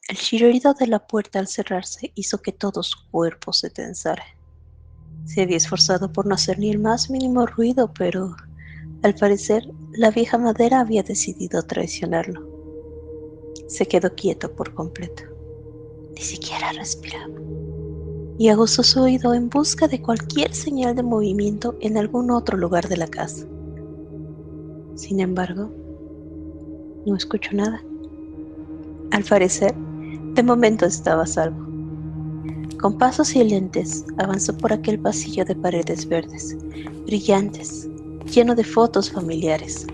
El chirrido de la puerta al cerrarse hizo que todo su cuerpo se tensara. Se había esforzado por no hacer ni el más mínimo ruido, pero, al parecer, la vieja madera había decidido traicionarlo. Se quedó quieto por completo. Ni siquiera respiraba. Y aguzó su oído en busca de cualquier señal de movimiento en algún otro lugar de la casa. Sin embargo, no escuchó nada. Al parecer, de momento estaba a salvo. Con pasos silentes avanzó por aquel pasillo de paredes verdes, brillantes, lleno de fotos familiares.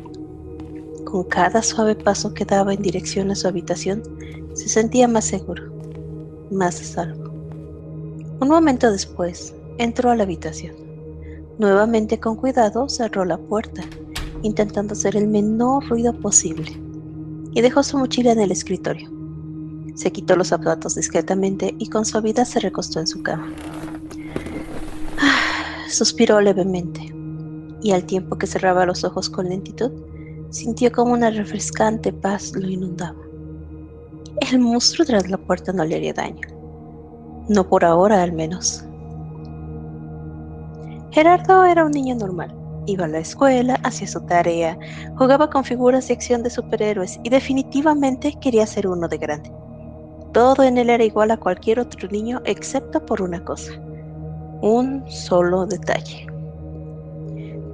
Con cada suave paso que daba en dirección a su habitación, se sentía más seguro, más a salvo. Un momento después, entró a la habitación. Nuevamente con cuidado cerró la puerta, intentando hacer el menor ruido posible, y dejó su mochila en el escritorio. Se quitó los zapatos discretamente y con suavidad se recostó en su cama. Suspiró levemente, y al tiempo que cerraba los ojos con lentitud, sintió como una refrescante paz lo inundaba. El monstruo tras la puerta no le haría daño. No por ahora, al menos. Gerardo era un niño normal. Iba a la escuela, hacía su tarea, jugaba con figuras de acción de superhéroes y definitivamente quería ser uno de grande. Todo en él era igual a cualquier otro niño excepto por una cosa. Un solo detalle.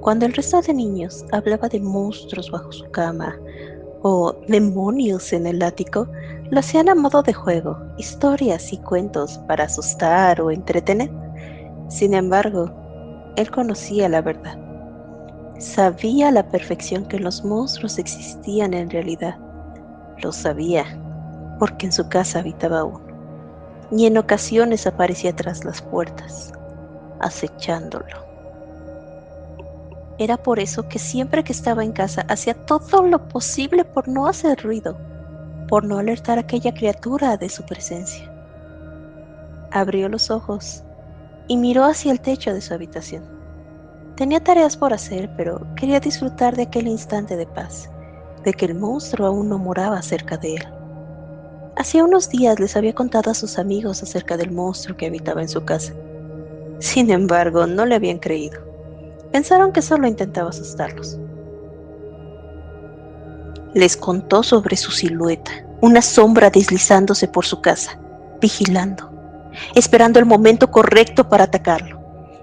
Cuando el resto de niños hablaba de monstruos bajo su cama o demonios en el ático, lo hacían a modo de juego, historias y cuentos para asustar o entretener. Sin embargo, él conocía la verdad. Sabía a la perfección que los monstruos existían en realidad. Lo sabía, porque en su casa habitaba uno, y en ocasiones aparecía tras las puertas, acechándolo. Era por eso que siempre que estaba en casa hacía todo lo posible por no hacer ruido, por no alertar a aquella criatura de su presencia. Abrió los ojos y miró hacia el techo de su habitación. Tenía tareas por hacer, pero quería disfrutar de aquel instante de paz, de que el monstruo aún no moraba cerca de él. Hacía unos días les había contado a sus amigos acerca del monstruo que habitaba en su casa. Sin embargo, no le habían creído. Pensaron que solo intentaba asustarlos. Les contó sobre su silueta, una sombra deslizándose por su casa, vigilando, esperando el momento correcto para atacarlo.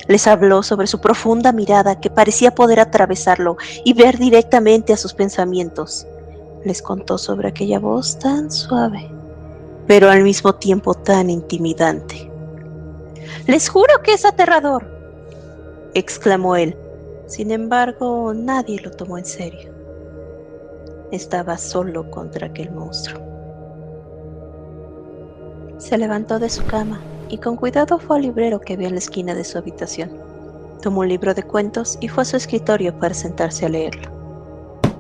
Les habló sobre su profunda mirada que parecía poder atravesarlo y ver directamente a sus pensamientos. Les contó sobre aquella voz tan suave, pero al mismo tiempo tan intimidante. «Les juro que es aterrador», exclamó él. Sin embargo, nadie lo tomó en serio. Estaba solo contra aquel monstruo. Se levantó de su cama y con cuidado fue al librero que había en la esquina de su habitación. Tomó un libro de cuentos y fue a su escritorio para sentarse a leerlo.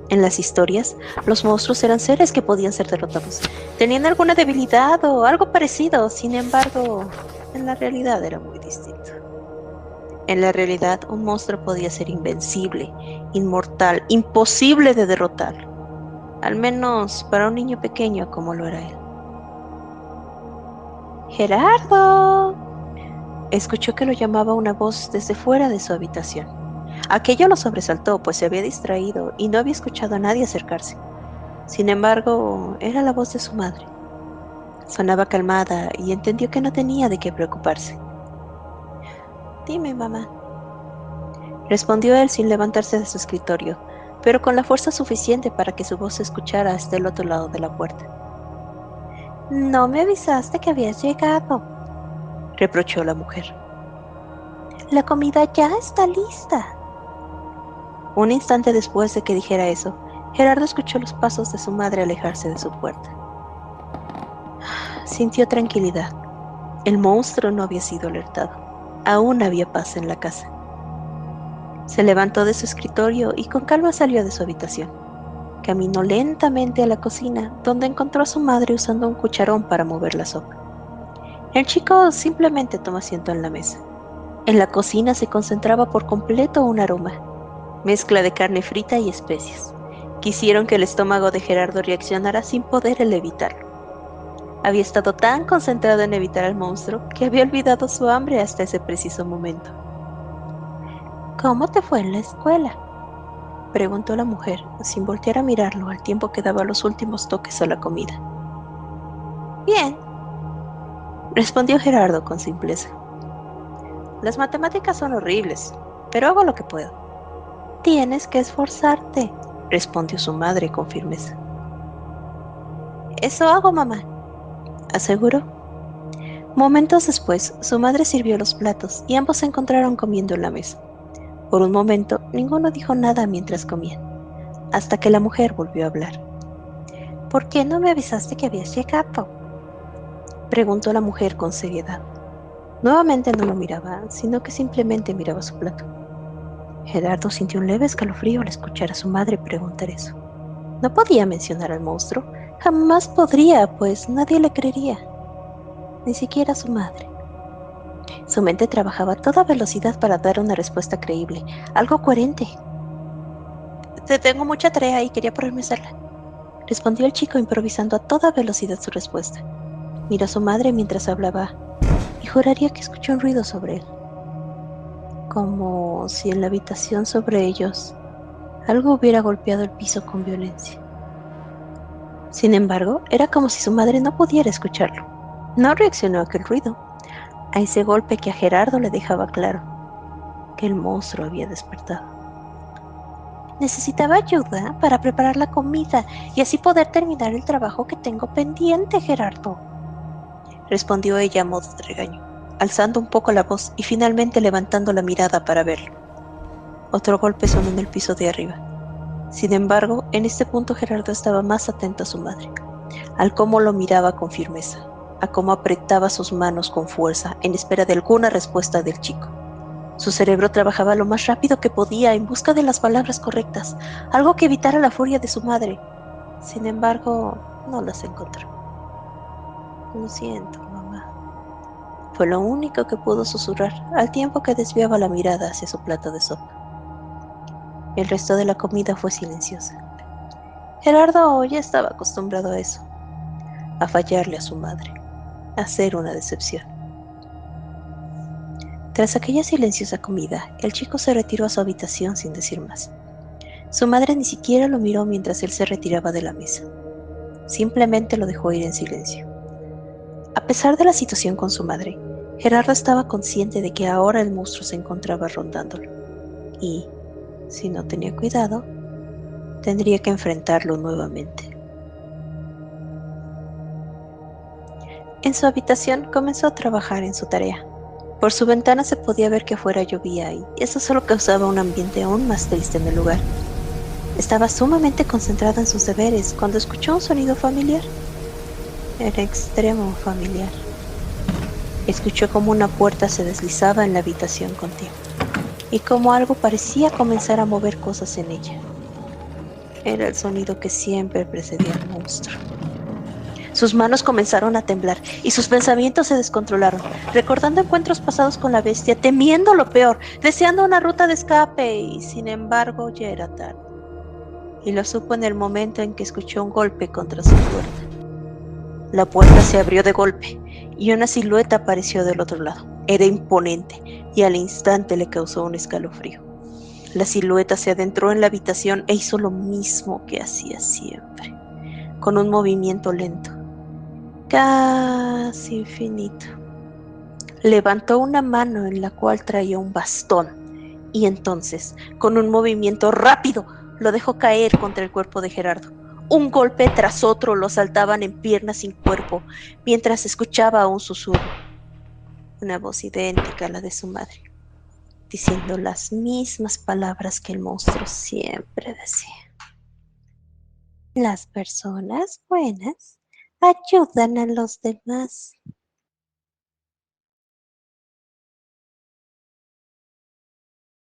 En las historias, los monstruos eran seres que podían ser derrotados. Tenían alguna debilidad o algo parecido, sin embargo, en la realidad era muy distinto. En la realidad, un monstruo podía ser invencible, inmortal, imposible de derrotar, al menos para un niño pequeño como lo era él. ¡Gerardo! Escuchó que lo llamaba una voz desde fuera de su habitación. Aquello lo sobresaltó, pues se había distraído y no había escuchado a nadie acercarse. Sin embargo, era la voz de su madre. Sonaba calmada y entendió que no tenía de qué preocuparse. «Dime, mamá», respondió él sin levantarse de su escritorio, pero con la fuerza suficiente para que su voz se escuchara hasta el otro lado de la puerta. «No me avisaste que habías llegado», reprochó la mujer. «La comida ya está lista». Un instante después de que dijera eso, Gerardo escuchó los pasos de su madre alejarse de su puerta. Sintió tranquilidad. El monstruo no había sido alertado. Aún había paz en la casa. Se levantó de su escritorio y con calma salió de su habitación. Caminó lentamente a la cocina, donde encontró a su madre usando un cucharón para mover la sopa. El chico simplemente tomó asiento en la mesa. En la cocina se concentraba por completo un aroma, mezcla de carne frita y especias. Quisieron que el estómago de Gerardo reaccionara sin poder él evitarlo. Había estado tan concentrado en evitar al monstruo que había olvidado su hambre hasta ese preciso momento. ¿Cómo te fue en la escuela?, preguntó la mujer, sin voltear a mirarlo al tiempo que daba los últimos toques a la comida. Bien, respondió Gerardo con simpleza. Las matemáticas son horribles, pero hago lo que puedo. Tienes que esforzarte, respondió su madre con firmeza. Eso hago, mamá, aseguró. Momentos después, su madre sirvió los platos y ambos se encontraron comiendo en la mesa. Por un momento, ninguno dijo nada mientras comían, hasta que la mujer volvió a hablar. ¿Por qué no me avisaste que habías llegado?, preguntó la mujer con seriedad. Nuevamente no lo miraba, sino que simplemente miraba su plato. Gerardo sintió un leve escalofrío al escuchar a su madre preguntar eso. No podía mencionar al monstruo, jamás podría, pues nadie le creería, ni siquiera su madre. Su mente trabajaba a toda velocidad para dar una respuesta creíble, algo coherente. Te tengo mucha tarea y quería ponerme a hacerla, respondió el chico improvisando a toda velocidad su respuesta. Miró a su madre mientras hablaba y juraría que escuchó un ruido sobre él, como si en la habitación sobre ellos algo hubiera golpeado el piso con violencia. Sin embargo, era como si su madre no pudiera escucharlo. No reaccionó a aquel ruido, a ese golpe que a Gerardo le dejaba claro que el monstruo había despertado. Necesitaba ayuda para preparar la comida y así poder terminar el trabajo que tengo pendiente, Gerardo, respondió ella a modo de regaño, alzando un poco la voz y finalmente levantando la mirada para verlo. Otro golpe sonó en el piso de arriba. Sin embargo, en este punto Gerardo estaba más atento a su madre, al cómo lo miraba con firmeza, a cómo apretaba sus manos con fuerza en espera de alguna respuesta del chico. Su cerebro trabajaba lo más rápido que podía en busca de las palabras correctas, algo que evitara la furia de su madre. Sin embargo, no las encontró. Lo siento, mamá. Fue lo único que pudo susurrar al tiempo que desviaba la mirada hacia su plato de sopa. El resto de la comida fue silenciosa. Gerardo ya estaba acostumbrado a eso, a fallarle a su madre, a ser una decepción. Tras aquella silenciosa comida, el chico se retiró a su habitación sin decir más. Su madre ni siquiera lo miró mientras él se retiraba de la mesa. Simplemente lo dejó ir en silencio. A pesar de la situación con su madre, Gerardo estaba consciente de que ahora el monstruo se encontraba rondándolo. Y, si no tenía cuidado, tendría que enfrentarlo nuevamente. En su habitación comenzó a trabajar en su tarea. Por su ventana se podía ver que afuera llovía y eso solo causaba un ambiente aún más triste en el lugar. Estaba sumamente concentrada en sus deberes cuando escuchó un sonido familiar. Era extremo familiar. Escuchó como una puerta se deslizaba en la habitación contigua y como algo parecía comenzar a mover cosas en ella. Era el sonido que siempre precedía al monstruo. Sus manos comenzaron a temblar y sus pensamientos se descontrolaron, recordando encuentros pasados con la bestia, temiendo lo peor, deseando una ruta de escape y sin embargo ya era tarde. Y lo supo en el momento en que escuchó un golpe contra su puerta. La puerta se abrió de golpe y una silueta apareció del otro lado. Era imponente y al instante le causó un escalofrío. La silueta se adentró en la habitación e hizo lo mismo que hacía siempre, con un movimiento lento, casi infinito. Levantó una mano en la cual traía un bastón y entonces, con un movimiento rápido, lo dejó caer contra el cuerpo de Gerardo. Un golpe tras otro lo saltaban en piernas sin cuerpo, mientras escuchaba un susurro, una voz idéntica a la de su madre, diciendo las mismas palabras que el monstruo siempre decía. Las personas buenas ayudan a los demás.